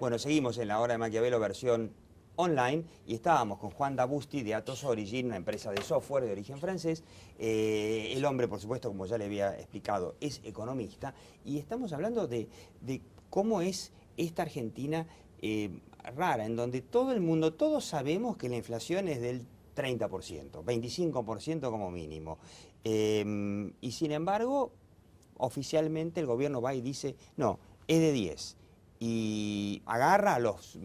Bueno, seguimos en la hora de Maquiavelo versión online y estábamos con Juan Dabusti de Atos Origin, una empresa de software de origen francés. El hombre, por supuesto, como ya le había explicado, es economista y estamos hablando de cómo es esta Argentina rara, en donde todo el mundo, todos sabemos que la inflación es del 30%, 25% como mínimo. Y sin embargo, oficialmente el gobierno va y dice, no, es de 10. Y agarra a los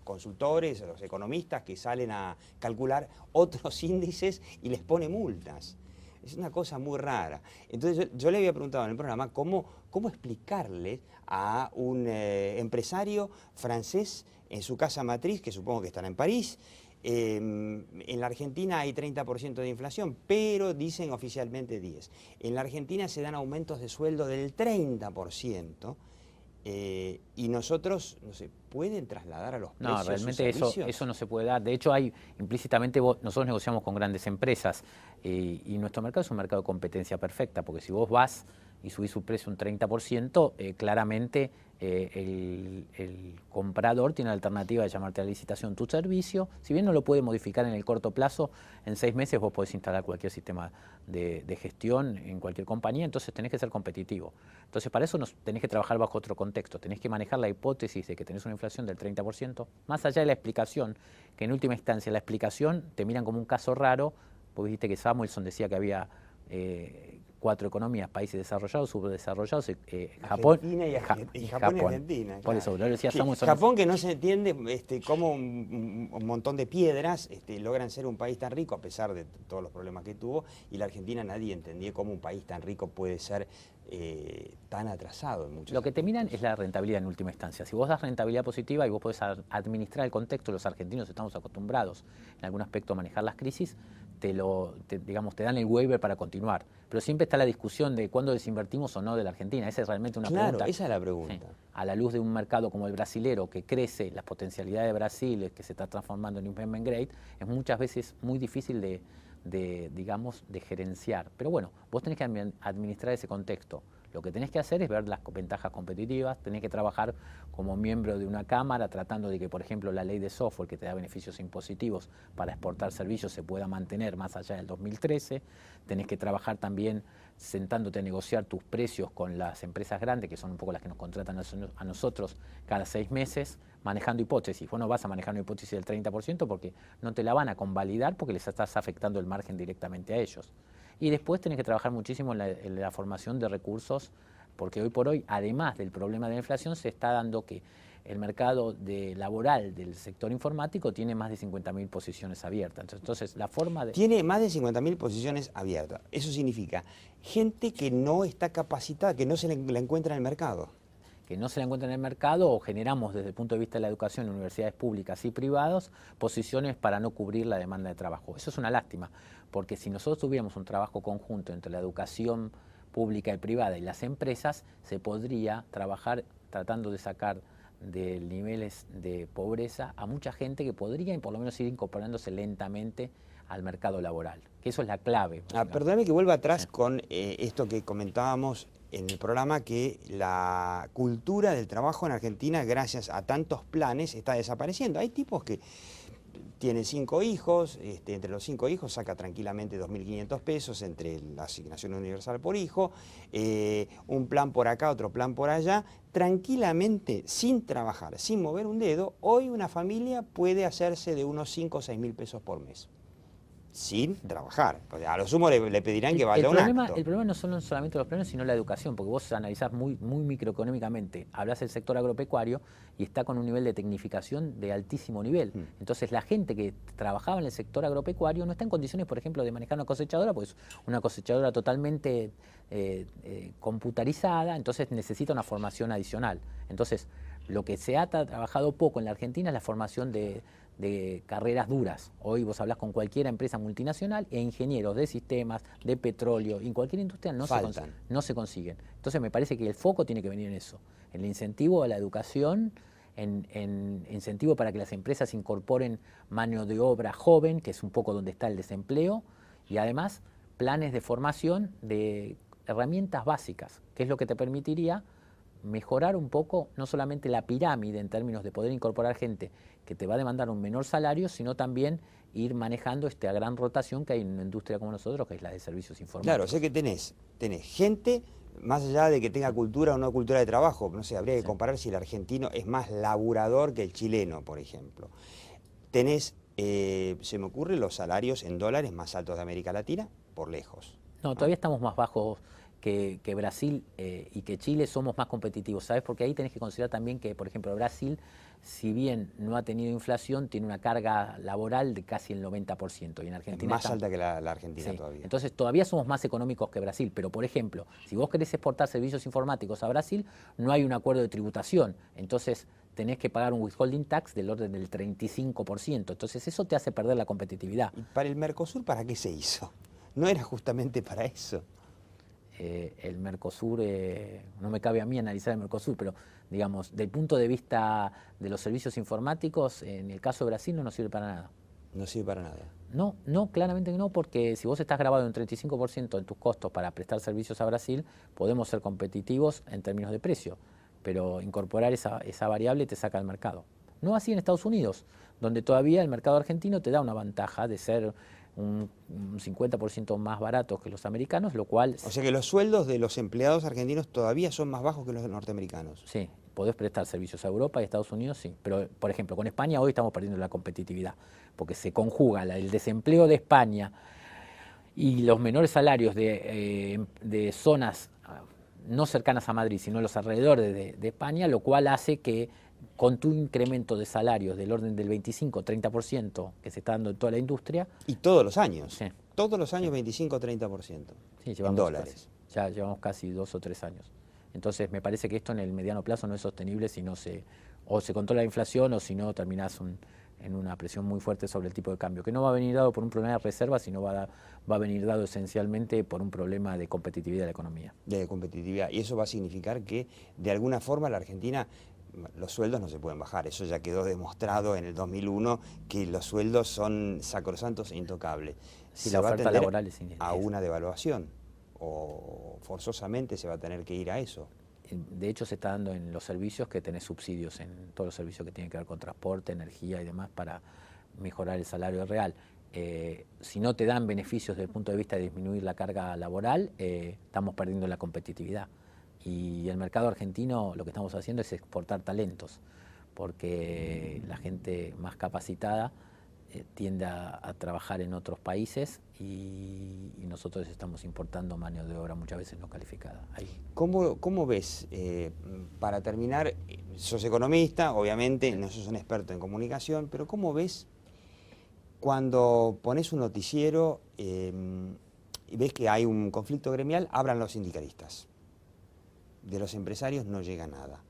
consultores, a los economistas que salen a calcular otros índices y les pone multas. Es una cosa muy rara. Entonces yo le había preguntado en el programa cómo explicarle a un empresario francés en su casa matriz, que supongo que estará en París. En la Argentina hay 30% de inflación, pero dicen oficialmente 10%. En la Argentina se dan aumentos de sueldo del 30%. Y nosotros, no sé, ¿pueden trasladar a los precios? No, realmente eso no se puede dar. De hecho, hay implícitamente, nosotros negociamos con grandes empresas y nuestro mercado es un mercado de competencia perfecta, porque si vos vas y subís su precio un 30%, claramente el comprador tiene la alternativa de llamarte a la licitación tu servicio. Si bien no lo puede modificar en el corto plazo, en 6 meses vos podés instalar cualquier sistema de gestión en cualquier compañía, entonces tenés que ser competitivo. Entonces para eso tenés que trabajar bajo otro contexto, tenés que manejar la hipótesis de que tenés una inflación del 30%, más allá de la explicación, que en última instancia la explicación te miran como un caso raro, porque viste que Samuelson decía que había 4 economías, países desarrollados, subdesarrollados, Japón y Japón y Argentina. Por eso, lo decía Samuelson. Japón, que no se entiende cómo un montón de piedras logran ser un país tan rico a pesar de todos los problemas que tuvo, y la Argentina nadie entendía cómo un país tan rico puede ser tan atrasado en muchos Lo que te aspectos. miran es la rentabilidad en última instancia. Si vos das rentabilidad positiva y vos podés administrar el contexto, los argentinos estamos acostumbrados en algún aspecto a manejar las crisis, te dan el waiver para continuar. Pero siempre está la discusión de cuándo desinvertimos o no de la Argentina. Esa es realmente una pregunta. Claro, esa es la pregunta. Sí. A la luz de un mercado como el brasilero, que crece, las potencialidades de Brasil, que se está transformando en investment grade, es muchas veces muy difícil de gerenciar. Pero bueno, vos tenés que administrar ese contexto. Lo que tenés que hacer es ver las ventajas competitivas, tenés que trabajar como miembro de una cámara tratando de que, por ejemplo, la ley de software que te da beneficios impositivos para exportar servicios se pueda mantener más allá del 2013. Tenés que trabajar también sentándote a negociar tus precios con las empresas grandes, que son un poco las que nos contratan a nosotros cada 6 meses, manejando hipótesis. Vos no vas a manejar una hipótesis del 30% porque no te la van a convalidar porque les estás afectando el margen directamente a ellos. Y después tenés que trabajar muchísimo en la formación de recursos, porque hoy por hoy, además del problema de la inflación, se está dando que el mercado laboral del sector informático tiene más de 50.000 posiciones abiertas. Entonces, la forma de... Tiene más de 50.000 posiciones abiertas. Eso significa gente que no está capacitada, que no se la encuentra en el mercado. Que no se la encuentra en el mercado, o generamos desde el punto de vista de la educación en universidades públicas y privadas posiciones para no cubrir la demanda de trabajo. Eso es una lástima, porque si nosotros tuviéramos un trabajo conjunto entre la educación pública y privada y las empresas, se podría trabajar tratando de sacar de niveles de pobreza a mucha gente que podría por lo menos ir incorporándose lentamente al mercado laboral, que eso es la clave. Perdóname que vuelva atrás con esto que comentábamos en el programa, que la cultura del trabajo en Argentina, gracias a tantos planes, está desapareciendo. Hay tipos que tienen 5 hijos, entre los 5 hijos saca tranquilamente 2.500 pesos entre la asignación universal por hijo, un plan por acá, otro plan por allá, tranquilamente, sin trabajar, sin mover un dedo. Hoy una familia puede hacerse de unos 5 o 6.000 pesos por mes, sin trabajar. A lo sumo le pedirán que vaya a un acto. El problema no son solamente los planes, sino la educación, porque vos analizás muy microeconómicamente, hablás del sector agropecuario y está con un nivel de tecnificación de altísimo nivel. Entonces la gente que trabajaba en el sector agropecuario no está en condiciones, por ejemplo, de manejar una cosechadora, pues una cosechadora totalmente computarizada, entonces necesita una formación adicional. Entonces, lo que se ha trabajado poco en la Argentina es la formación de carreras duras. Hoy vos hablás con cualquier empresa multinacional e ingenieros de sistemas, de petróleo, en cualquier industria no se consiguen. Entonces me parece que el foco tiene que venir en eso, en el incentivo a la educación, en incentivo para que las empresas incorporen mano de obra joven, que es un poco donde está el desempleo, y además planes de formación de herramientas básicas, que es lo que te permitiría mejorar un poco, no solamente la pirámide en términos de poder incorporar gente que te va a demandar un menor salario, sino también ir manejando esta gran rotación que hay en una industria como nosotros, que es la de servicios informáticos. Claro, sé que tenés gente, más allá de que tenga cultura o no cultura de trabajo, no sé, habría que comparar si el argentino es más laburador que el chileno, por ejemplo. Tenés, se me ocurre, los salarios en dólares más altos de América Latina, por lejos. No, todavía estamos más bajos que Brasil y que Chile, somos más competitivos, ¿sabes? Porque ahí tenés que considerar también que, por ejemplo, Brasil, si bien no ha tenido inflación, tiene una carga laboral de casi el 90%. Y en Argentina es más alta que la Argentina todavía. Entonces todavía somos más económicos que Brasil. Pero, por ejemplo, si vos querés exportar servicios informáticos a Brasil, no hay un acuerdo de tributación. Entonces tenés que pagar un withholding tax del orden del 35%. Entonces eso te hace perder la competitividad. ¿Y para el Mercosur para qué se hizo? No era justamente para eso. El Mercosur, no me cabe a mí analizar el Mercosur, pero digamos, del punto de vista de los servicios informáticos, en el caso de Brasil no nos sirve para nada. No sirve para nada. No, claramente que no, porque si vos estás grabado en 35% en tus costos para prestar servicios a Brasil, podemos ser competitivos en términos de precio, pero incorporar esa variable te saca del mercado. No así en Estados Unidos, donde todavía el mercado argentino te da una ventaja de ser un 50% más baratos que los americanos, lo cual... O sea que los sueldos de los empleados argentinos todavía son más bajos que los norteamericanos. Sí, podés prestar servicios a Europa y a Estados Unidos, sí. Pero, por ejemplo, con España hoy estamos perdiendo la competitividad, porque se conjuga el desempleo de España y los menores salarios de zonas no cercanas a Madrid, sino los alrededores de España, lo cual hace que con tu incremento de salarios del orden del 25-30% que se está dando en toda la industria. Y todos los años. Sí. Todos los años 25-30%. Sí, en dólares. Ya llevamos casi 2 o 3 años. Entonces me parece que esto en el mediano plazo no es sostenible si no se controla la inflación o si no terminás en una presión muy fuerte sobre el tipo de cambio, que no va a venir dado por un problema de reserva, sino va a venir dado esencialmente por un problema de competitividad de la economía. De competitividad. Y eso va a significar que de alguna forma la Argentina... Los sueldos no se pueden bajar, eso ya quedó demostrado en el 2001 que los sueldos son sacrosantos e intocables. Sí, la oferta laboral es a una devaluación o forzosamente se va a tener que ir a eso. De hecho se está dando en los servicios que tenés subsidios, en todos los servicios que tienen que ver con transporte, energía y demás para mejorar el salario real. Si no te dan beneficios desde el punto de vista de disminuir la carga laboral, estamos perdiendo la competitividad. Y el mercado argentino lo que estamos haciendo es exportar talentos, porque la gente más capacitada tiende a trabajar en otros países y nosotros estamos importando mano de obra muchas veces no calificada. Ahí. ¿Cómo ves, para terminar, sos economista, obviamente, no sos un experto en comunicación, pero cómo ves cuando pones un noticiero y ves que hay un conflicto gremial, hablan los sindicalistas? De los empresarios no llega nada.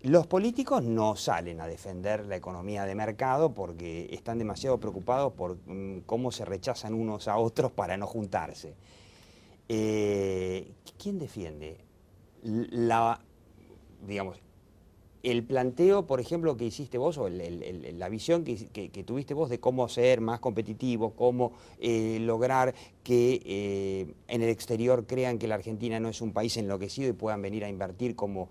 Los políticos no salen a defender la economía de mercado porque están demasiado preocupados por cómo se rechazan unos a otros para no juntarse. ¿Quién defiende digamos, el planteo, por ejemplo, que hiciste vos, o la visión que tuviste vos de cómo ser más competitivo, cómo lograr que en el exterior crean que la Argentina no es un país enloquecido y puedan venir a invertir como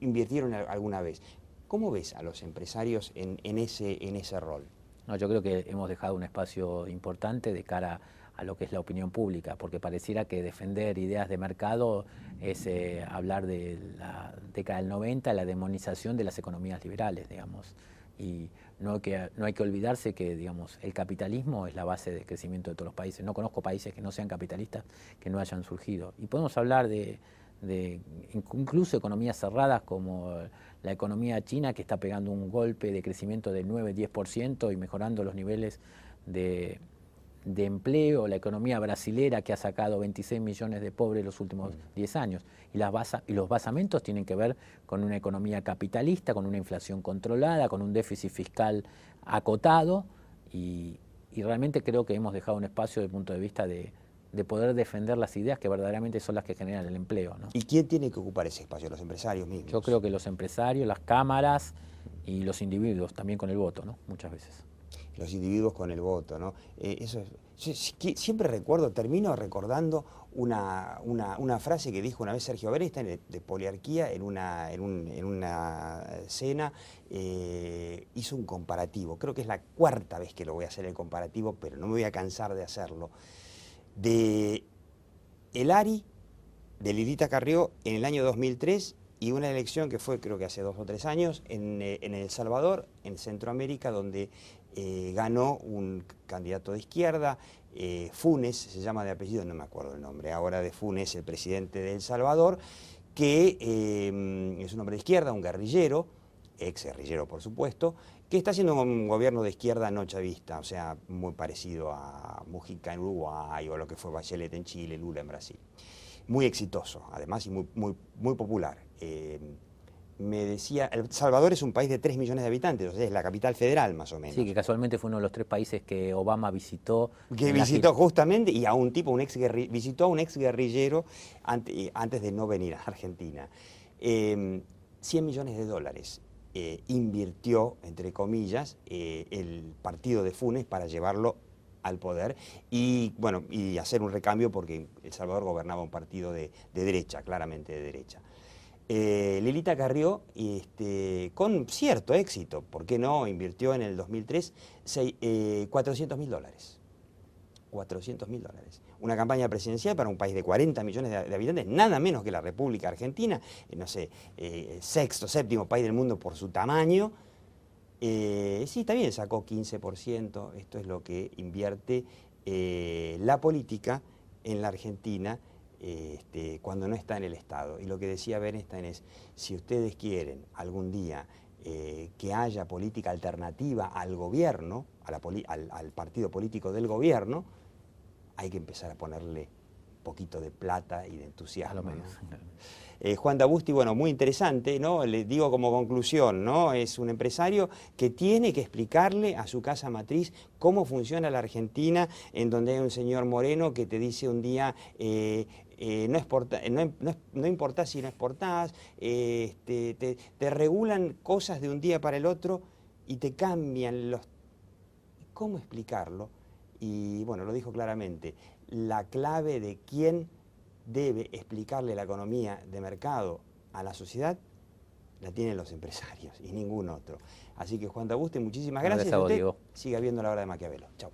invirtieron alguna vez? ¿Cómo ves a los empresarios en ese rol? No, yo creo que hemos dejado un espacio importante de cara a lo que es la opinión pública, porque pareciera que defender ideas de mercado es hablar de la década del 90, la demonización de las economías liberales, digamos. Y no hay que olvidarse que, digamos, el capitalismo es la base de crecimiento de todos los países. No conozco países que no sean capitalistas que no hayan surgido. Y podemos hablar de incluso economías cerradas como la economía china, que está pegando un golpe de crecimiento del 9-10% y mejorando los niveles de empleo, la economía brasilera, que ha sacado 26 millones de pobres en los últimos 10 años. Y los basamentos tienen que ver con una economía capitalista, con una inflación controlada, con un déficit fiscal acotado, y realmente creo que hemos dejado un espacio desde el punto de vista de poder defender las ideas que verdaderamente son las que generan el empleo, ¿no? ¿Y quién tiene que ocupar ese espacio? ¿Los empresarios mismos? Yo creo que los empresarios, las cámaras y los individuos, también con el voto, ¿no? Muchas veces. Los individuos con el voto, ¿no? Eso es Siempre recuerdo, termino recordando una frase que dijo una vez Sergio Berestein de Poliarquía en una cena. Hizo un comparativo, creo que es la cuarta vez que lo voy a hacer el comparativo, pero no me voy a cansar de hacerlo, de el ARI de Lilita Carrió en el año 2003 y una elección que fue, creo que hace 2 o 3 años, en El Salvador, en Centroamérica, donde ganó un candidato de izquierda, Funes, se llama de apellido, no me acuerdo el nombre ahora, de Funes, el presidente de El Salvador, que es un hombre de izquierda, un guerrillero, ex guerrillero por supuesto, que está haciendo un gobierno de izquierda no chavista, o sea, muy parecido a Mujica en Uruguay o a lo que fue Bachelet en Chile, Lula en Brasil. Muy exitoso, además, y muy popular. Me decía, El Salvador es un país de 3 millones de habitantes, o sea, es la capital federal más o menos. Sí, que casualmente fue uno de los 3 países que Obama visitó. Que visitó justamente, y a un tipo, visitó a un ex guerrillero antes de no venir a Argentina. 100 millones de dólares invirtió, entre comillas, el partido de Funes para llevarlo al poder y, bueno, y hacer un recambio porque El Salvador gobernaba un partido de derecha, claramente de derecha. Lilita Carrió, con cierto éxito, ¿por qué no? Invirtió en el 2003 $400.000. $400.000. Una campaña presidencial para un país de 40 millones de habitantes, nada menos que la República Argentina, no sé, sexto, séptimo país del mundo por su tamaño. Sí, está bien, sacó 15%, esto es lo que invierte la política en la Argentina cuando no está en el Estado. Y lo que decía Bernstein es, si ustedes quieren algún día que haya política alternativa al gobierno, al partido político del gobierno, hay que empezar a ponerle un poquito de plata y de entusiasmo. A lo menos. ¿No? Juan Dabusti, bueno, muy interesante, ¿no? Le digo como conclusión, ¿no? Es un empresario que tiene que explicarle a su casa matriz cómo funciona la Argentina, en donde hay un señor Moreno que te dice un día no importa si no exportás, te regulan cosas de un día para el otro y te cambian los... ¿Cómo explicarlo? Y bueno, lo dijo claramente, la clave de quién debe explicarle la economía de mercado a la sociedad la tienen los empresarios y ningún otro. Así que Juan Dabusti, muchísimas gracias. Gracias a vos, Diego. Siga viendo La Hora de Maquiavelo. Chao.